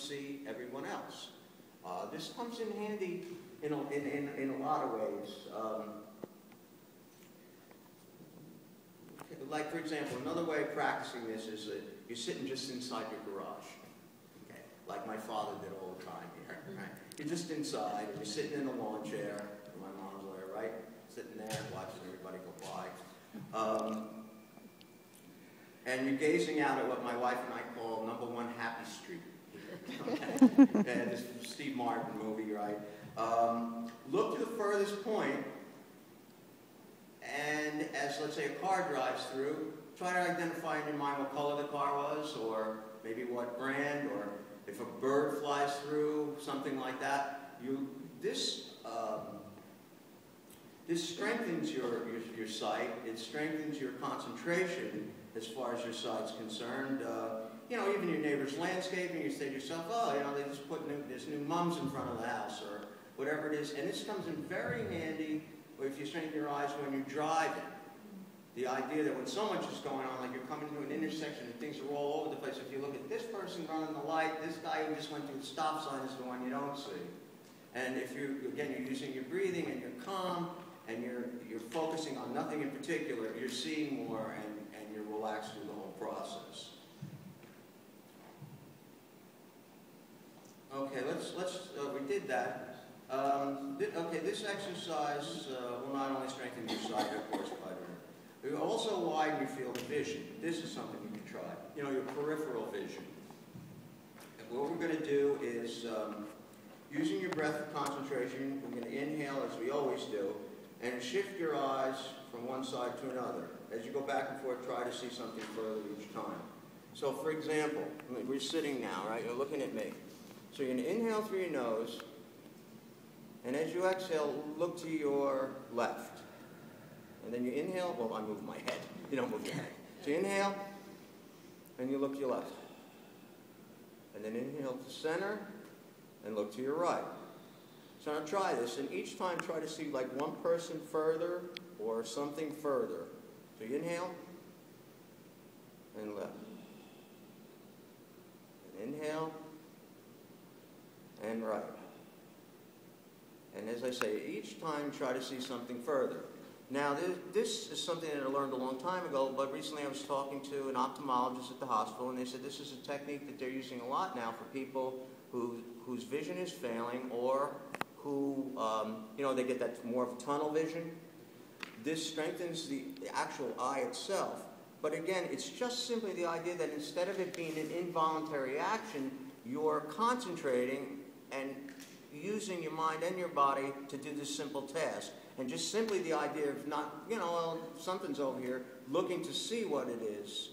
see everyone else. This comes in handy in a lot of ways. Like, for example, another way of practicing this is that you're sitting just inside your garage, okay? Like my father did all the time here, right? You're just inside, and you're sitting in a lawn chair, my mom's there, right? Sitting there watching everybody go by. And you're gazing out at what my wife and I call #1 Happy Street. Okay? And this Steve Martin movie, right? Look to the furthest point, and as, let's say, a car drives through, try to identify in your mind what color the car was, or maybe what brand, or if a bird flies through, something like that. This strengthens your sight. It strengthens your concentration as far as your sight's concerned. You know, even your neighbor's landscaping, you say to yourself, oh, you know, they just put there's new mums in front of the house, or whatever it is. And this comes in very handy if you strengthen your eyes when you're driving. The idea that when so much is going on, like you're coming into an intersection and things are all over the place, if you look at this person running the light, this guy who just went through the stop sign is the one you don't see. And if you're using your breathing and you're calm and you're focusing on nothing in particular, you're seeing more and you're relaxed through the whole process. Okay, we did that. Okay, this exercise will not only strengthen your sight, of course, but it will also widen your field of vision. This is something you can try. You know, your peripheral vision. And what we're going to do is, using your breath of concentration, we're going to inhale as we always do, and shift your eyes from one side to another. As you go back and forth, try to see something further each time. So, for example, we're sitting now, right? You're looking at me. So you're going to inhale through your nose, and as you exhale, look to your left. And then you inhale, well, I move my head. You don't move your head. So you inhale, and you look to your left. And then inhale to center, and look to your right. So now try this, and each time try to see like one person further or something further. So you inhale, and left. And inhale, and right. And as I say, each time try to see something further. Now, this is something that I learned a long time ago, but recently I was talking to an ophthalmologist at the hospital, and they said this is a technique that they're using a lot now for people whose vision is failing, or who, you know, they get that more of tunnel vision. This strengthens the actual eye itself. But again, it's just simply the idea that instead of it being an involuntary action, you're concentrating and using your mind and your body to do this simple task. And just simply the idea of not, you know, well, something's over here, looking to see what it is,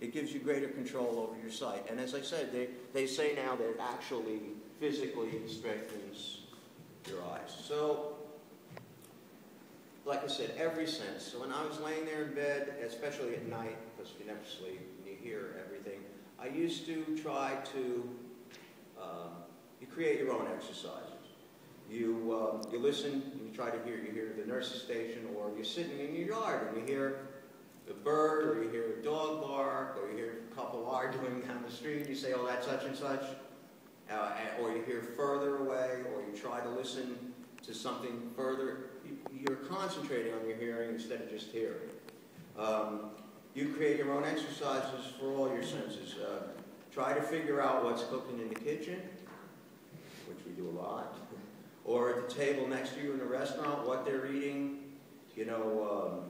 it gives you greater control over your sight. And as I said, they say now that it actually physically strengthens your eyes. So, like I said, every sense. So when I was laying there in bed, especially at night, because you never sleep and you hear everything, I used to try to, you create your own exercises. You listen, and you try to hear, you hear the nurse's station, or you're sitting in your yard and you hear a bird, or you hear a dog bark, or you hear a couple arguing down the street, you say, oh, that's such and such, or you hear further away, or you try to listen to something further. You're concentrating on your hearing instead of just hearing. You create your own exercises for all your senses. Try to figure out what's cooking in the kitchen, which we do a lot. Or at the table next to you in a restaurant, what they're eating. You know,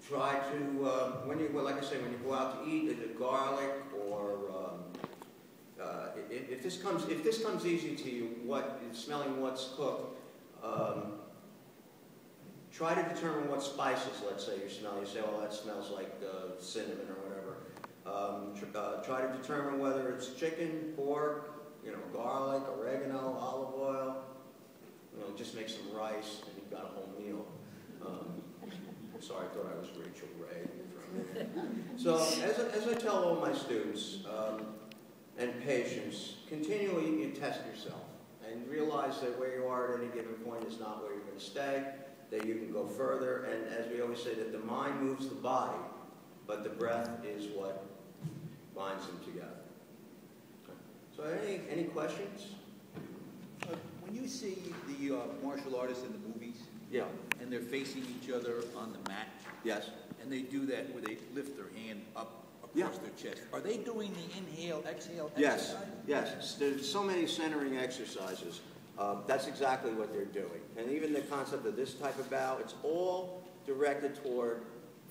try to, like I say, when you go out to eat, is it garlic, or if this comes easy to you, smelling what's cooked, try to determine what spices, let's say, you smell. You say, oh, that smells like cinnamon or whatever. Try to determine whether it's chicken, pork, you know, garlic, oregano, olive oil. You know, just make some rice and you've got a whole meal. Sorry, I thought I was Rachel Ray. So as I tell all my students and patients, continually you test yourself and realize that where you are at any given point is not where you're going to stay, that you can go further, and as we always say, that the mind moves the body, but the breath is what binds them together. So any questions? When you see the martial artists in the movies, Yeah. and they're facing each other on the mat, Yes. and they do that where they lift their hand up across their chest, are they doing the inhale, exhale Yes. exercise? Yes. There's so many centering exercises. That's exactly what they're doing. And even the concept of this type of bow, it's all directed toward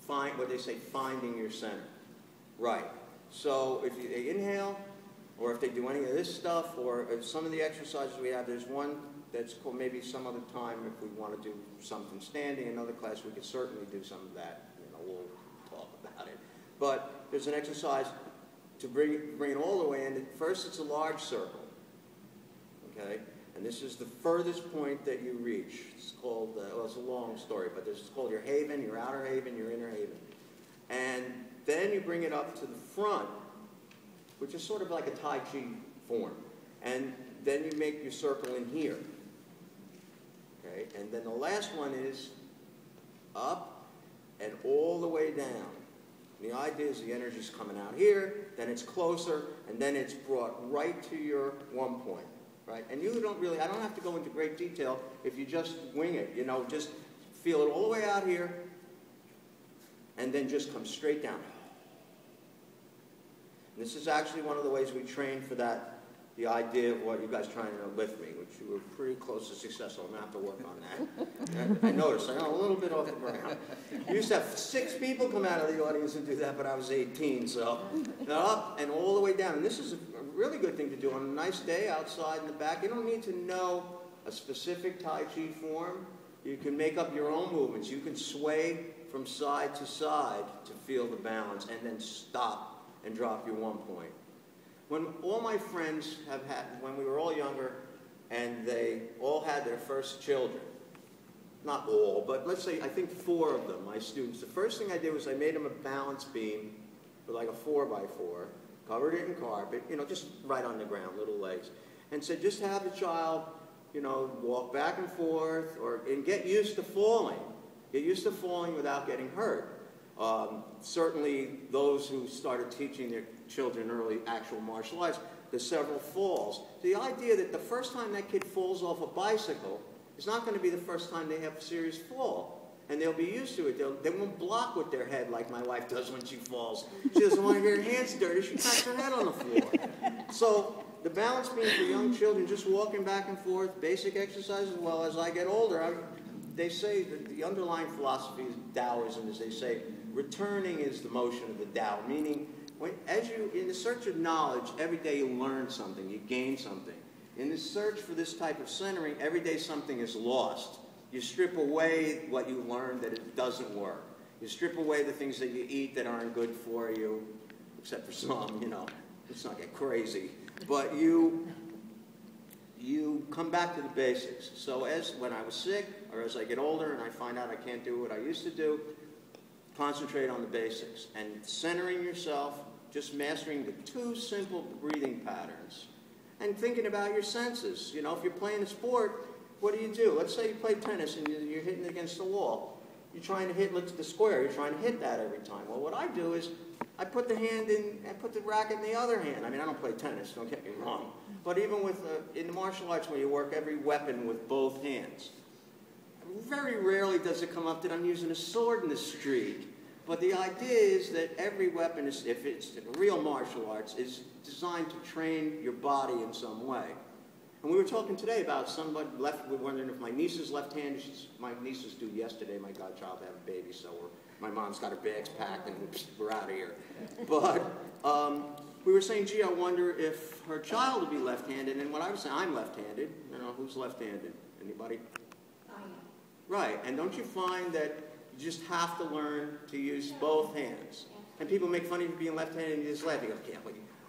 what they say, finding your center. Right. So if they inhale, or if they do any of this stuff, or if some of the exercises we have, there's one that's called maybe some other time if we want to do something standing. Another class, we could certainly do some of that. You know, we'll talk about it. But there's an exercise to bring it all the way in. First, it's a large circle. Okay? And this is the furthest point that you reach. It's called, well, it's a long story, but this is called your haven, your outer haven, your inner haven. And then you bring it up to the front, which is sort of like a Tai Chi form. And then you make your circle in here. Okay? And then the last one is up and all the way down. And the idea is the energy's coming out here, then it's closer, and then it's brought right to your one point. Right? And you don't really, I don't have to go into great detail if you just wing it, you know, just feel it all the way out here and then just come straight down. And this is actually one of the ways we train for that, the idea of what you guys trying to lift me, which you were pretty close to successful. I'm going to have to work on that. I noticed I got a little bit off the ground. We used to have 6 people come out of the audience and do that, but I was 18, so up and all the way down. And this is a really good thing to do on a nice day outside in the back. You don't need to know a specific Tai Chi form. You can make up your own movements. You can sway from side to side to feel the balance and then stop and drop your one point. When all my friends have had, when we were all younger and they all had their first children, not all, but let's say I think 4 of them, my students, the first thing I did was I made them a balance beam with like a 4x4, covered it in carpet, you know, just right on the ground, little legs, and said just have the child, you know, walk back and forth and get used to falling. Get used to falling without getting hurt. Certainly those who started teaching their children early actual martial arts, there's several falls. The idea that the first time that kid falls off a bicycle is not going to be the first time they have a serious fall. And they'll be used to it. They won't block with their head like my wife does when she falls. She doesn't want to get her hands dirty. She pats her head on the floor. So the balance beam for young children, just walking back and forth, basic exercises. Well, as I get older, they say that the underlying philosophy is Taoism, as they say, returning is the motion of the Tao, meaning in the search of knowledge, every day you learn something, you gain something. In the search for this type of centering, every day something is lost. You strip away what you learned that it doesn't work. You strip away the things that you eat that aren't good for you, except for some, you know, let's not get crazy. But you come back to the basics. So when I was sick, or as I get older and I find out I can't do what I used to do, concentrate on the basics. And centering yourself, just mastering the 2 simple breathing patterns. And thinking about your senses. You know, if you're playing a sport, what do? Let's say you play tennis and you're hitting against the wall. You're trying to hit the square. You're trying to hit that every time. Well, what I do is I put the hand in, I put the racket in the other hand. I mean, I don't play tennis, don't get me wrong. But even with, in the martial arts where you work every weapon with both hands, very rarely does it come up that I'm using a sword in the street. But the idea is that every weapon, if it's real martial arts, is designed to train your body in some way. And we were talking today about somebody we're wondering if my niece is left-handed. My niece was due yesterday, my godchild, to have a baby, so my mom's got her bags packed and we're out of here. But we were saying, gee, I wonder if her child would be left-handed. And what I was saying, I'm left-handed. You know, who's left-handed? Anybody? I am. Right, and don't you find that you just have to learn to use both hands? And people make fun of you being left-handed and you just laugh. You go, yeah,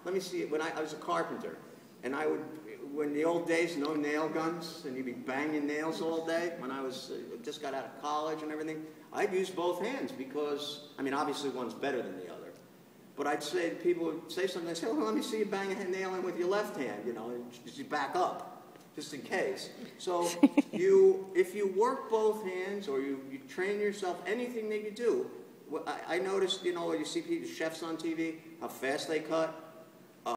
let me see it. When I was a carpenter, and I would, when the old days, no nail guns, and you'd be banging nails all day, when I was just got out of college and everything, I'd use both hands because, I mean, obviously one's better than the other. But I'd say, people would say something, I'd say, well, let me see you bang a nail in with your left hand, you know, and you back up, just in case. So if you work both hands or you train yourself, anything that you do, I noticed, you know, when you see chefs on TV, how fast they cut.